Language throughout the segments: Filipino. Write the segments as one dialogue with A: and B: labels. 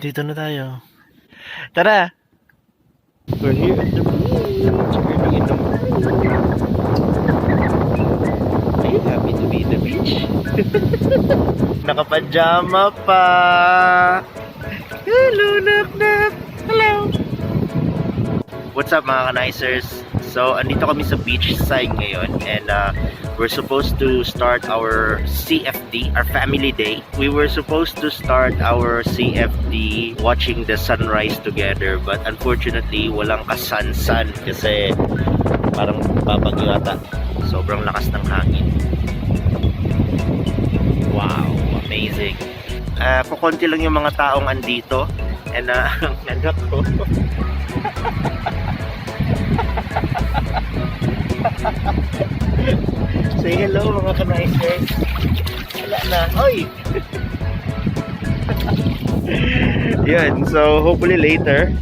A: Dito na tayo. Tara! We're here at the beach. We're in the Are you happy to be in the beach? Nakapajama pa! Hello, Nap-Nap! Hello! What's up mga kanaisers? So, andito kami sa beach side ngayon and we're supposed to start our CFD, our family day. We were supposed to start our CFD watching the sunrise together but unfortunately walang kasan-san kasi parang babagyo ata. Sobrang lakas ng hangin. Wow, amazing. Kukunti lang yung mga taong andito and ang anak ko say hello mga kanaisers. Wala na. Oy! Yan. So, hopefully later,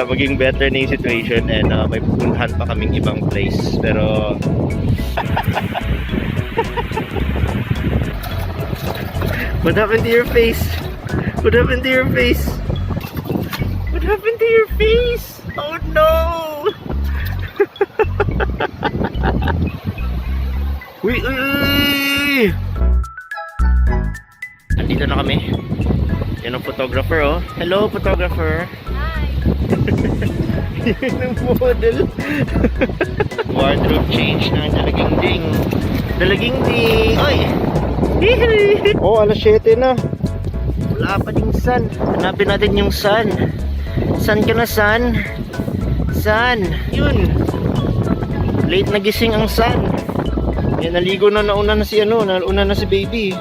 A: maging better na yung situation and may pupuntahan pa kaming ibang place. Pero, what happened to your face? What happened to your face? What happened to your face? Oh no! Uy, uy, uy! Andito na kami. Yan ang photographer, oh. Hello, photographer.
B: Hi!
A: Yan ang model. Wardrobe change ng Dalaging Ding. Dalaging Ding! Oy! Oh, alas 7 na. Wala pa ding sun. Hanapin natin yung sun. Sun ka na, sun? Sun! Yun! Late nagising ang sun. Eh, naligo na, nauna na si nauna na si baby.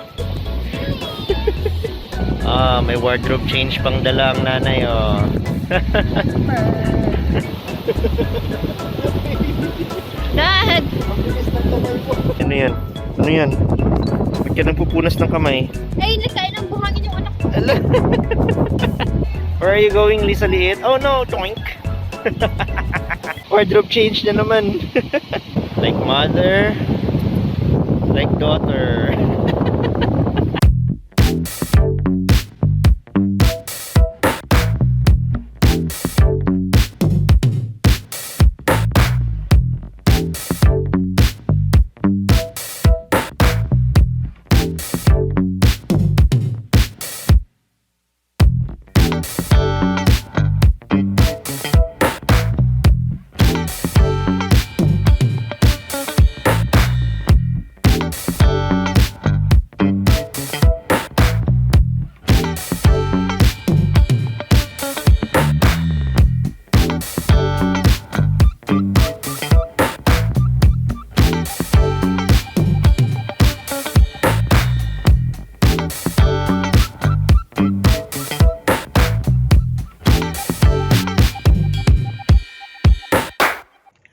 A: May wardrobe change pang dala ang nanay, oh.
B: Dad!
A: Ano yan? Ano yan? Ba't ka nagpupunas ng kamay?
B: Ay, nagkain ng buhangin yung anak ko.
A: Where are you going, Lisa Liit? Oh no, toink! Wardrobe change na naman. Like mother, like daughter.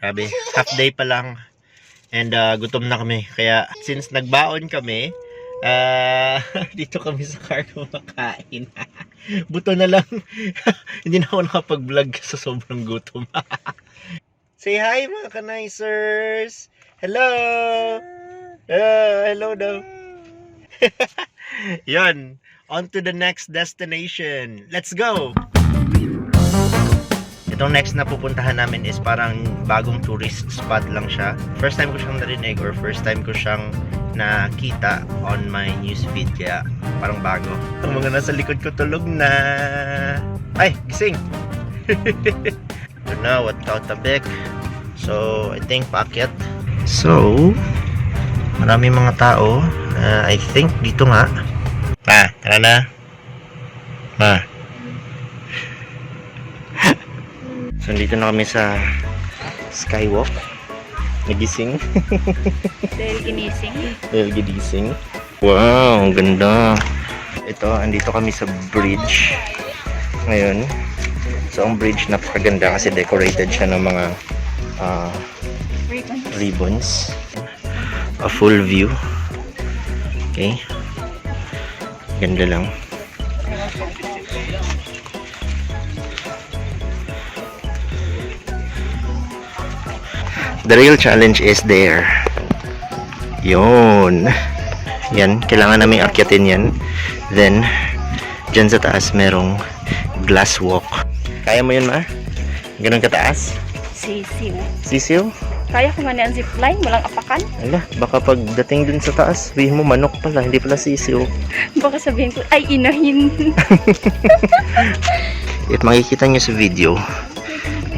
A: Grabe, half day pa lang and gutom na kami. Kaya since nagbaon kami, dito kami sa car kumakain. Buto na lang. Hindi na ako nakapag-vlog sa sobrang gutom. Say hi mga kanaisers! Hello! Hello daw. Yun, on to the next destination. Let's go! Itong next na pupuntahan namin is parang bagong tourist spot lang siya. First time ko siyang narinig or first time ko siyang nakita on my newsfeed, kaya parang bago. Ang mga nasa likod ko tulog na. Ay, gising! Ito na, what Kautabek. So, I think paakyat. So, marami mga tao. I think dito nga. Tara na. So, dito na kami sa Skywalk. Nagising.
B: Dahil ginising.
A: Dahil gigising. Wow, ang ganda. Ito, andito kami sa bridge. Ngayon. So, ang bridge napakaganda kasi decorated siya ng mga ribbons. A full view. Okay. Ganda lang. The real challenge is there. Yun. Yan, kailangan namin akyatin yan. Then, dyan sa taas merong glass walk. Kaya mo yun, ma? Ganun kataas?
B: Sisiw.
A: Sisiw?
B: Kaya ko man ang zipline, walang apakan.
A: Ala, baka pagdating dun sa taas, sabihin mo manok pala, hindi pala sisiw.
B: Baka sabihin ko, ay inahin.
A: If makikita nyo sa video,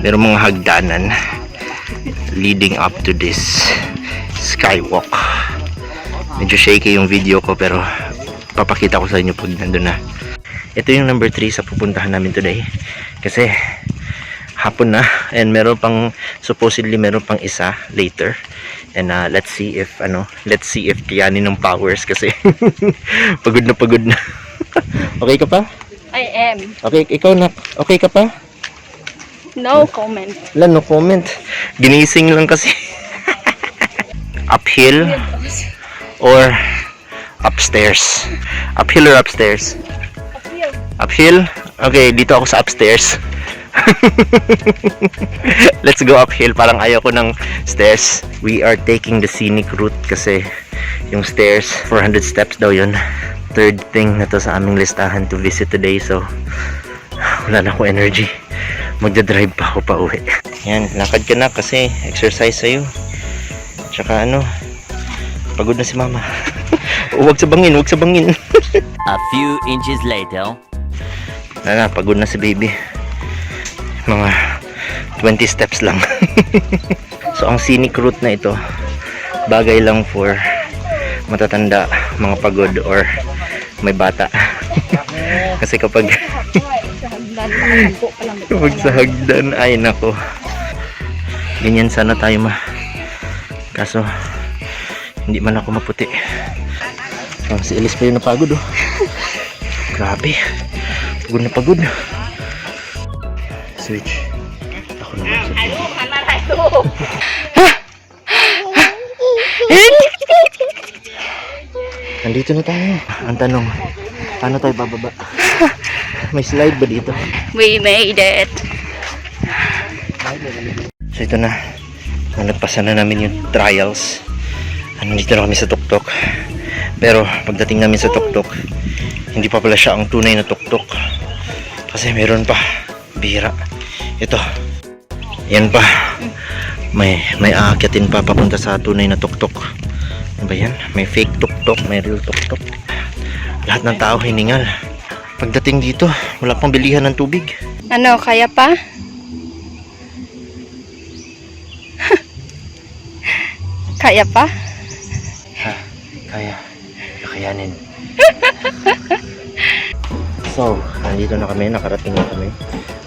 A: merong mga hagdanan leading up to this skywalk. Medyo shaky yung video ko pero papakita ko sa inyo pag nandun na. Ito yung number 3 sa pupuntahan namin today kasi hapon na and meron pang supposedly meron pang isa later and let's see if kayanin ng powers kasi pagod na. Okay ka pa?
B: I am.
A: Okay, ikaw na. Okay ka pa?
B: No comment.
A: Wala, no comment. Ginising lang kasi. Uphill or upstairs? Uphill or upstairs? Uphill? Okay, dito ako sa upstairs. Let's go uphill. Parang ayaw ko ng stairs. We are taking the scenic route kasi yung stairs, 400 steps daw yun. Third thing na to sa aming listahan to visit today. So, wala na ako energy. Magdadrive pa ako pa uwi. Yan, lakad ka na kasi exercise sa'yo. Tsaka pagod na si mama. Huwag sa bangin, huwag sa bangin.
C: A few inches later.
A: Wala na, pagod na si baby. Mga 20 steps lang. So, ang scenic route na ito, bagay lang for matatanda, mga pagod, or may bata. Kasi kapag sa hagdan, ay nako. Ganyan sana tayo kaso, hindi man ako maputi. Si Elise pa yun napagod, oh. Grabe. Pagod na pagod. Switch. Ako naman sa Nandito na tayo. Ang tanong, paano tayo bababa? May slide ba dito?
B: We made it.
A: So ito na. Nalagpasan na namin yung trials. Nandito na kami sa tuktok. Pero pagdating namin sa tuktok, hindi pa pala siya ang tunay na tuktok. Kasi meron pa. Bihira. Ito. Yan pa. May aakyatin pa papunta sa tunay na tuktok. Ano ba yan? May fake tuktok, may real tuktok. Lahat ng tao hiningal. Pagdating dito, wala pang bilihan ng tubig.
B: Ano, kaya pa? Kaya pa?
A: Ha, kaya. Kakayanin. So, nandito na kami, nakarating na kami.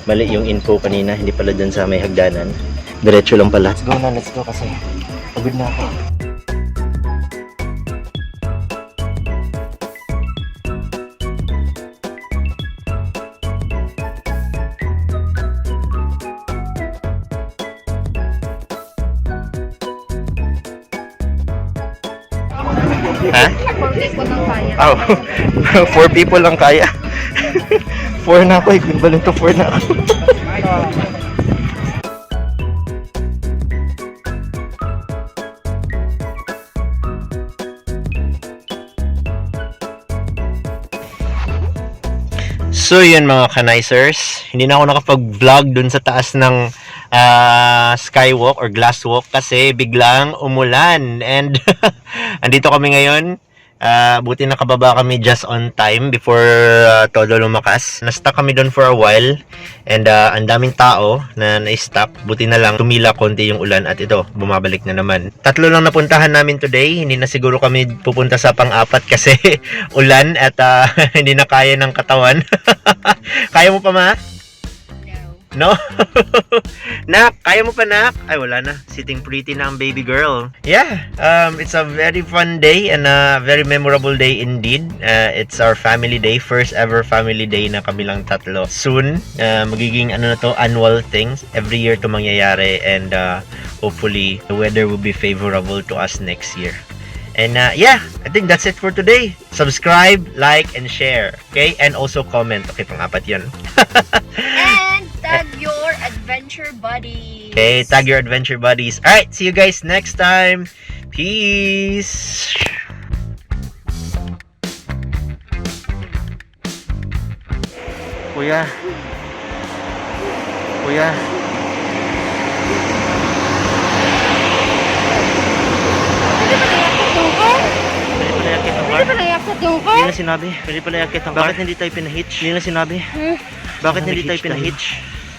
A: Mali yung info kanina, hindi pala dun sa may hagdanan. Diretso lang pala. Let's go kasi pagod na ako. Ha? 4 people lang kaya. 4 na ako, equivalent to 4 na ako. So yun mga kanaisers, hindi na ako nakapag-vlog dun sa taas ng skywalk or glasswalk kasi biglang umulan and andito kami ngayon. Buti nakababa kami just on time before todo lumakas. Na-stuck kami doon for a while and ang daming tao na na-stuck. Buti na lang tumila konti yung ulan at ito, bumabalik na naman. 3 lang napuntahan namin today. Hindi na siguro kami pupunta sa pang-4 kasi ulan at hindi na kaya ng katawan. Kaya mo pa, ma?
B: No.
A: No? Nak, kaya mo pa, Nak? Ay, wala na. Sitting pretty na ang baby girl. Yeah, it's a very fun day and a very memorable day indeed. It's our family day. First ever family day na kami lang tatlo. Soon, magiging ano na to, annual things. Every year to mangyayari and hopefully the weather will be favorable to us next year. And yeah, I think that's it for today. Subscribe, like, and share. Okay? And also comment. Okay, pang-apat yun.
B: And tag your adventure buddies.
A: Okay, tag your adventure buddies. Alright, see you guys next time. Peace! Kuya. Kuya.
B: Pwede ba nayakot yung car?
A: Hindi na sinabi. Pwede pala yakit ang car. Bakit hindi tayo pinahitch? Hindi na sinabi. Bakit hindi tayo pinahitch?